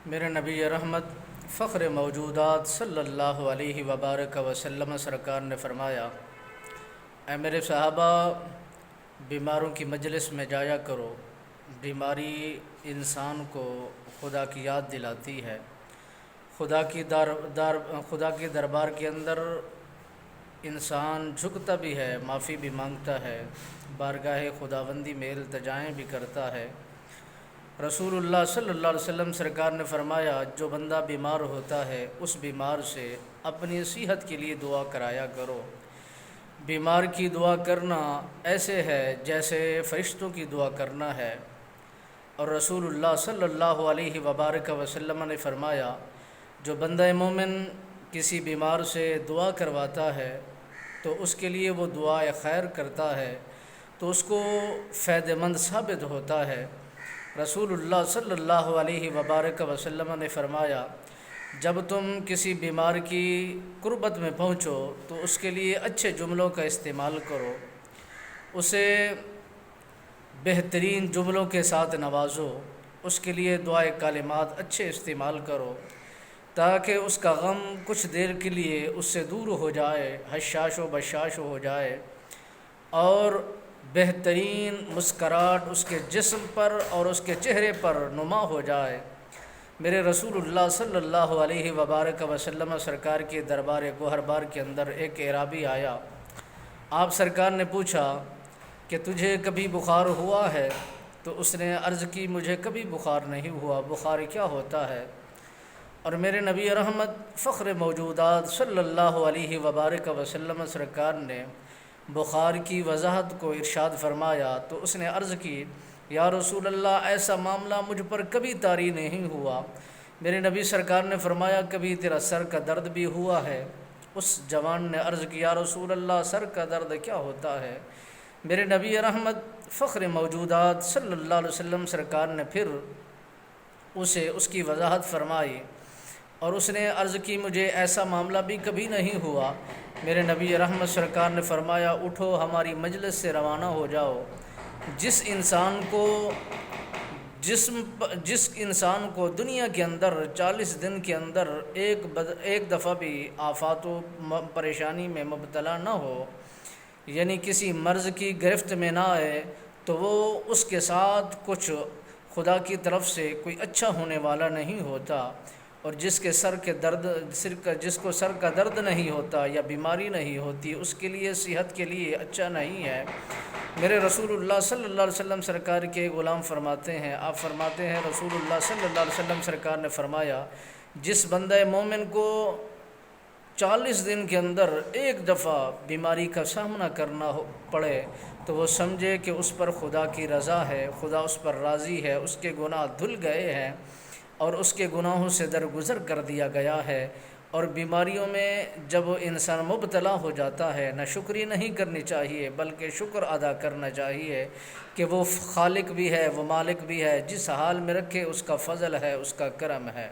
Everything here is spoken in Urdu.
میرے نبی رحمت فخر موجودات صلی اللہ علیہ وبارک وسلم سرکار نے فرمایا، اے میرے صحابہ، بیماروں کی مجلس میں جایا کرو۔ بیماری انسان کو خدا کی یاد دلاتی ہے۔ خدا کے دربار کے اندر انسان جھکتا بھی ہے، معافی بھی مانگتا ہے، بارگاہ خداوندی میں التجائیں بھی کرتا ہے۔ رسول اللہ صلی اللہ علیہ وسلم سرکار نے فرمایا، جو بندہ بیمار ہوتا ہے اس بیمار سے اپنی صحت کے لیے دعا کرایا کرو۔ بیمار کی دعا کرنا ایسے ہے جیسے فرشتوں کی دعا کرنا ہے۔ اور رسول اللہ صلی اللہ علیہ وبارک وسلم نے فرمایا، جو بندہ مومن کسی بیمار سے دعا کرواتا ہے تو اس کے لیے وہ دعائے خیر کرتا ہے تو اس کو فائدہ مند ثابت ہوتا ہے۔ رسول اللہ صلی اللہ علیہ وبارک وسلم نے فرمایا، جب تم کسی بیمار کی قربت میں پہنچو تو اس کے لیے اچھے جملوں کا استعمال کرو، اسے بہترین جملوں کے ساتھ نوازو، اس کے لیے دعائے کلمات اچھے استعمال کرو تاکہ اس کا غم کچھ دیر کے لیے اس سے دور ہو جائے، حشاش و بشاش ہو جائے، اور بہترین مسکراہٹ اس کے جسم پر اور اس کے چہرے پر نما ہو جائے۔ میرے رسول اللہ صلی اللہ علیہ وبارک وسلم سرکار کے دربار گوہر بار کے اندر ایک اعرابی آیا۔ آپ سرکار نے پوچھا کہ تجھے کبھی بخار ہوا ہے؟ تو اس نے عرض کی، مجھے کبھی بخار نہیں ہوا، بخار کیا ہوتا ہے؟ اور میرے نبی رحمت فخر موجودات صلی اللہ علیہ وبارک وسلم سرکار نے بخار کی وضاحت کو ارشاد فرمایا تو اس نے عرض کی، یا رسول اللہ، ایسا معاملہ مجھ پر کبھی طاری نہیں ہوا۔ میرے نبی سرکار نے فرمایا، کبھی تیرا سر کا درد بھی ہوا ہے؟ اس جوان نے عرض کی، یا رسول اللہ، سر کا درد کیا ہوتا ہے؟ میرے نبی رحمت فخر موجودات صلی اللہ علیہ وسلم سرکار نے پھر اسے اس کی وضاحت فرمائی اور اس نے عرض کی، مجھے ایسا معاملہ بھی کبھی نہیں ہوا۔ میرے نبی رحمت سرکار نے فرمایا، اٹھو، ہماری مجلس سے روانہ ہو جاؤ۔ جس انسان کو دنیا کے اندر 40 دن کے اندر ایک دفعہ بھی آفات و پریشانی میں مبتلا نہ ہو، یعنی کسی مرض کی گرفت میں نہ آئے، تو وہ اس کے ساتھ کچھ خدا کی طرف سے کوئی اچھا ہونے والا نہیں ہوتا۔ اور جس کو سر کا درد نہیں ہوتا یا بیماری نہیں ہوتی، اس کے لیے صحت کے لیے اچھا نہیں ہے۔ میرے رسول اللہ صلی اللہ علیہ وسلم سرکار کے غلام فرماتے ہیں، آپ فرماتے ہیں، رسول اللہ صلی اللہ علیہ وسلم سرکار نے فرمایا، جس بندہ مومن کو 40 دن کے اندر ایک دفعہ بیماری کا سامنا کرنا پڑے تو وہ سمجھے کہ اس پر خدا کی رضا ہے، خدا اس پر راضی ہے، اس کے گناہ دھل گئے ہیں اور اس کے گناہوں سے درگزر کر دیا گیا ہے۔ اور بیماریوں میں جب انسان مبتلا ہو جاتا ہے، نہ شکری نہیں کرنی چاہیے بلکہ شکر ادا کرنا چاہیے کہ وہ خالق بھی ہے، وہ مالک بھی ہے، جس حال میں رکھے اس کا فضل ہے، اس کا کرم ہے۔